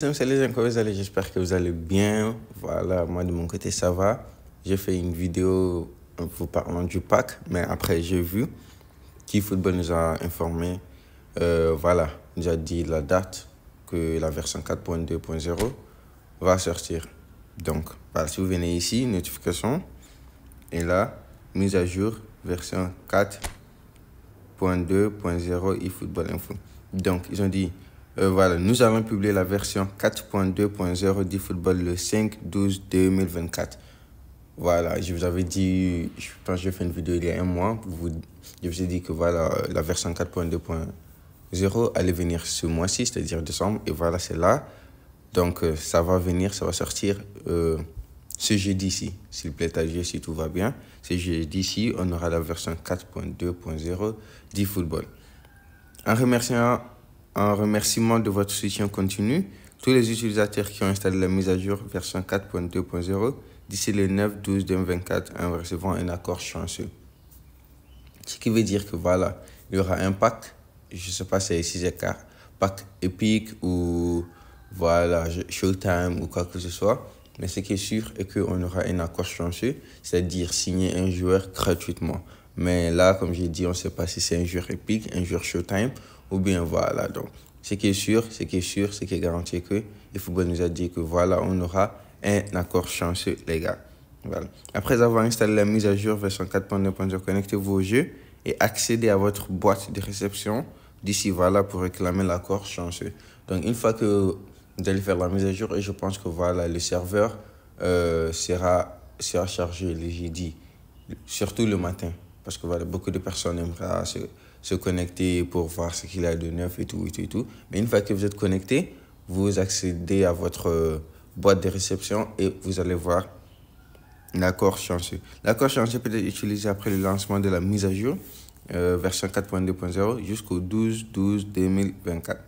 Salut les inconnus, j'espère que vous allez bien. Voilà, moi de mon côté ça va. J'ai fait une vidéo vous parlant du pack, mais après j'ai vu qu'eFootball nous a informé, voilà, nous a dit la date que la version 4.2.0 va sortir. Donc, voilà, si vous venez ici, notification, et là, mise à jour, version 4.2.0 eFootball Info. Donc, ils ont dit, voilà, nous allons publier la version 4.2.0 d'eFootball le 5/12/2024. Voilà, je vous avais dit, je pense que j'ai fait une vidéo il y a un mois, je vous ai dit que voilà, la version 4.2.0 allait venir ce mois-ci, c'est-à-dire décembre, et voilà, c'est là. Donc, ça va venir, ça va sortir ce jeudi-ci, s'il plaît à Dieu, si tout va bien. Ce jeudi-ci, on aura la version 4.2.0 d'eFootball. En remerciement de votre soutien continu, tous les utilisateurs qui ont installé la mise à jour version 4.2.0 d'ici le 9/12/2024 recevront un accord chanceux. Ce qui veut dire que voilà, il y aura un pack, je ne sais pas si c'est 6 écarts, pack épique ou voilà, Showtime ou quoi que ce soit. Mais ce qui est sûr est qu'on aura un accord chanceux, c'est-à-dire signer un joueur gratuitement. Mais là, comme j'ai dit, on ne sait pas si c'est un joueur épique, un joueur Showtime ou bien voilà. Donc, ce qui est sûr, ce qui est garanti que eFootball nous a dit que voilà, on aura un accord chanceux, les gars. Voilà. Après avoir installé la mise à jour version 4.2.0, connectez-vous au jeu et accédez à votre boîte de réception d'ici voilà pour réclamer l'accord chanceux. Donc, une fois que vous allez faire la mise à jour, et je pense que voilà, le serveur sera chargé le jeudi, surtout le matin, parce que voilà, beaucoup de personnes aimeraient se connecter pour voir ce qu'il y a de neuf et tout. Mais une fois que vous êtes connecté, vous accédez à votre boîte de réception et vous allez voir l'accord chanceux. L'accord chanceux peut être utilisé après le lancement de la mise à jour version 4.2.0 jusqu'au 12/12/2024.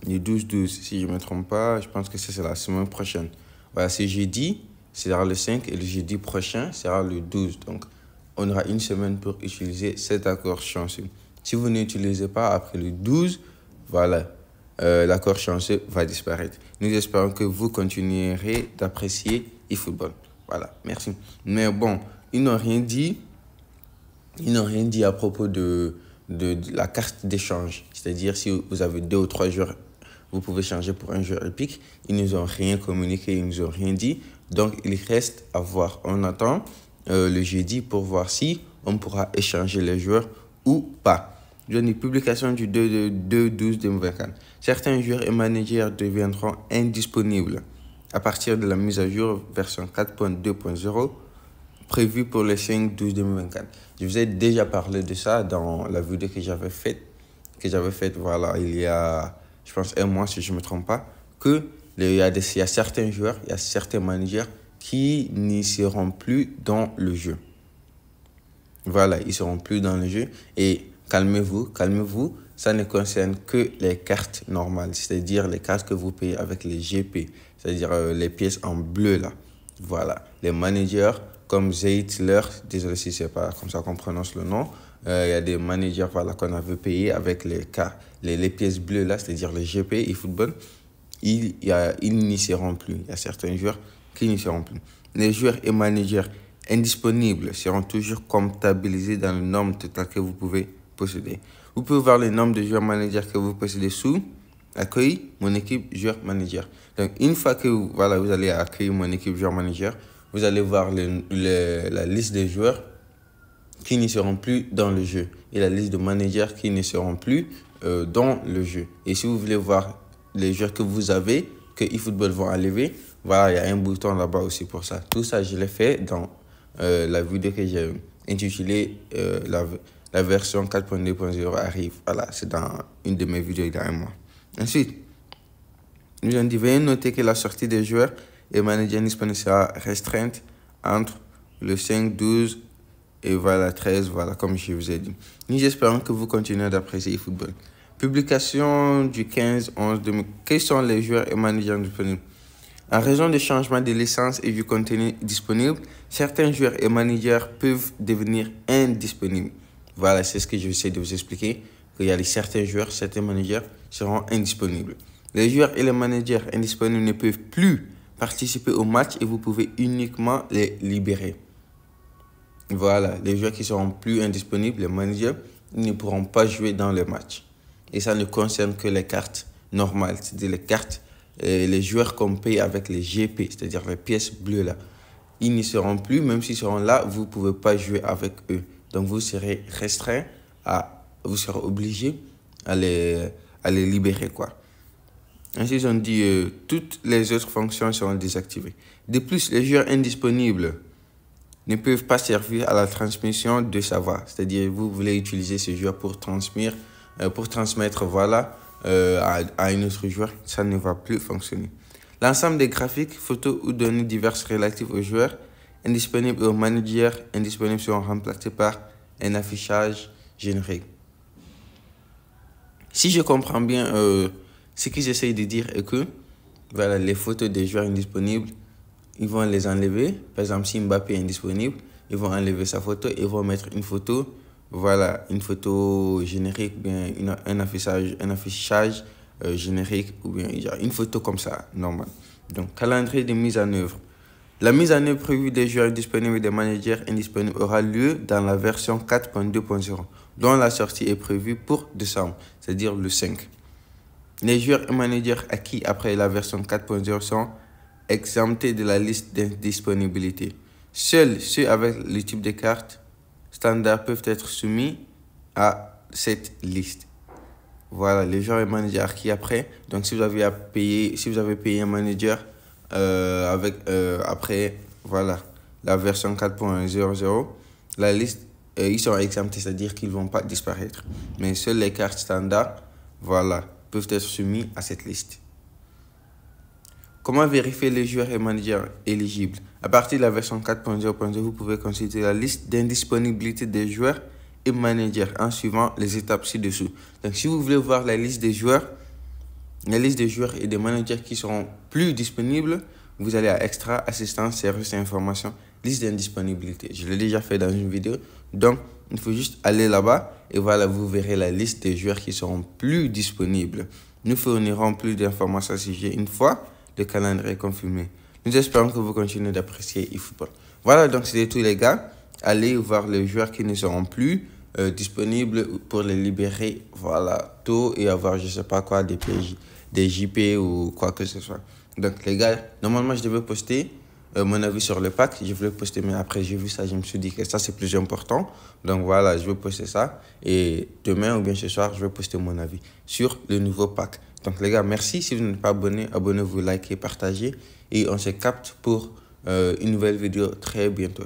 Le 12/12, si je ne me trompe pas, je pense que c'est la semaine prochaine. Voilà, c'est jeudi, sera le 5 et le jeudi prochain sera le 12. Donc, on aura une semaine pour utiliser cet accord chanceux. Si vous n'utilisez pas après le 12, voilà, l'accord chanceux va disparaître. Nous espérons que vous continuerez d'apprécier eFootball. Voilà, merci. Mais bon, ils n'ont rien dit à propos de la carte d'échange. C'est-à-dire, si vous avez 2 ou 3 joueurs, vous pouvez changer pour un joueur épique. Ils ne nous ont rien communiqué, ils ne nous ont rien dit. Donc, il reste à voir. On attend le jeudi pour voir si on pourra échanger les joueurs ou pas. Une publication du 2/12/2024. Certains joueurs et managers deviendront indisponibles à partir de la mise à jour version 4.2.0 prévue pour le 5/12/2024. Je vous ai déjà parlé de ça dans la vidéo que j'avais faite, voilà, il y a, je pense, un mois, si je ne me trompe pas, il y a certains joueurs, il y a certains managers qui n'y seront plus dans le jeu. Voilà, ils ne seront plus dans le jeu. Et calmez-vous, ça ne concerne que les cartes normales, c'est-à-dire les cartes que vous payez avec les GP, c'est-à-dire les pièces en bleu là. Voilà, les managers comme Zeitler, désolé si c'est pas comme ça qu'on prononce le nom, il y a des managers voilà, qu'on avait payé avec les pièces bleues là, c'est-à-dire les GP eFootball, ils n'y seront plus. Il y a certains joueurs qui n'y seront plus. Les joueurs et managers indisponibles seront toujours comptabilisés dans le nombre total que vous pouvez posséder. Vous pouvez voir le nombre de joueurs managers que vous possédez sous accueil mon équipe joueur manager. Donc une fois que voilà, vous allez accueillir mon équipe joueur manager, vous allez voir la liste des joueurs qui ne seront plus dans le jeu et la liste de managers qui ne seront plus dans le jeu. Et si vous voulez voir les joueurs que vous avez, que eFootball vont enlever, voilà, il y a un bouton là-bas aussi pour ça. Tout ça, je l'ai fait dans la vidéo que j'ai intitulée la version 4.2.0 arrive. Voilà, c'est dans une de mes vidéos il y a un mois. Ensuite, nous avons dit, veuillez noter que la sortie des joueurs et managers disponibles sera restreinte entre le 5/12 et voilà, 13, voilà, comme je vous ai dit. Nous espérons que vous continuez d'apprécier eFootball. Publication du 15/11/2000. Quels sont les joueurs et managers disponibles? En raison des changements de licence et du contenu disponible, certains joueurs et managers peuvent devenir indisponibles. Voilà, c'est ce que je vais essayer de vous expliquer. Qu'il y a certains joueurs, certains managers seront indisponibles. Les joueurs et les managers indisponibles ne peuvent plus participer au match et vous pouvez uniquement les libérer. Voilà, les joueurs qui seront plus indisponibles, les managers, ils ne pourront pas jouer dans le match. Et ça ne concerne que les cartes normales, c'est-à-dire les cartes, les joueurs qu'on paye avec les GP, c'est-à-dire les pièces bleues là. Ils n'y seront plus, même s'ils seront là, vous ne pouvez pas jouer avec eux. Donc vous serez restreint vous serez obligé à les libérer, quoi. Ainsi, ils ont dit toutes les autres fonctions seront désactivées. De plus, les joueurs indisponibles ne peuvent pas servir à la transmission de savoir. C'est-à-dire, vous voulez utiliser ce joueur pour transmettre voilà, à un autre joueur, ça ne va plus fonctionner. L'ensemble des graphiques, photos ou données diverses relatives aux joueurs indisponibles et aux managers indisponibles seront remplacés par un affichage générique. Si je comprends bien, ce qu'ils essayent de dire est que voilà, les photos des joueurs indisponibles, ils vont les enlever. Par exemple, si Mbappé est indisponible, ils vont enlever sa photo et vont mettre une photo, voilà, une photo générique, bien un affichage générique ou bien une photo comme ça, normal. Donc, calendrier de mise en œuvre. La mise en œuvre prévue des joueurs disponibles et des managers indisponibles aura lieu dans la version 4.2.0, dont la sortie est prévue pour décembre, c'est-à-dire le 5. Les joueurs et managers acquis après la version 4.0 sont exemptés de la liste d'indisponibilité. Seuls ceux avec le type de carte standard peuvent être soumis à cette liste. Voilà, les joueurs et managers acquis après. Donc, si vous avez payé un manager après voilà, la version 4.00, la liste, ils sont exemptés, c'est-à-dire qu'ils ne vont pas disparaître. Mais seules les cartes standards, voilà, peuvent être soumis à cette liste. Comment vérifier les joueurs et managers éligibles? À partir de la version 4.0.0, vous pouvez consulter la liste d'indisponibilité des joueurs et managers en suivant les étapes ci-dessous. Donc, si vous voulez voir la liste des joueurs et des managers qui seront plus disponibles, vous allez à Extra, Assistance, Services et Informations, liste d'indisponibilité. Je l'ai déjà fait dans une vidéo. Donc, il faut juste aller là-bas et voilà, vous verrez la liste des joueurs qui seront plus disponibles. Nous fournirons plus d'informations si j'ai une fois le calendrier est confirmé. Nous espérons que vous continuez d'apprécier eFootball. Voilà, donc c'était tout les gars. Allez voir les joueurs qui ne seront plus disponibles pour les libérer, voilà, tôt et avoir, je sais pas quoi, des PJ, des JP ou quoi que ce soit. Donc les gars, normalement je devais poster mon avis sur le pack. Je voulais poster, mais après j'ai vu ça, je me suis dit que ça c'est plus important. Donc voilà, je vais poster ça. Et demain ou bien ce soir, je vais poster mon avis sur le nouveau pack. Donc les gars, merci. Si vous n'êtes pas abonné, abonnez-vous, likez, partagez. Et on se capte pour une nouvelle vidéo très bientôt.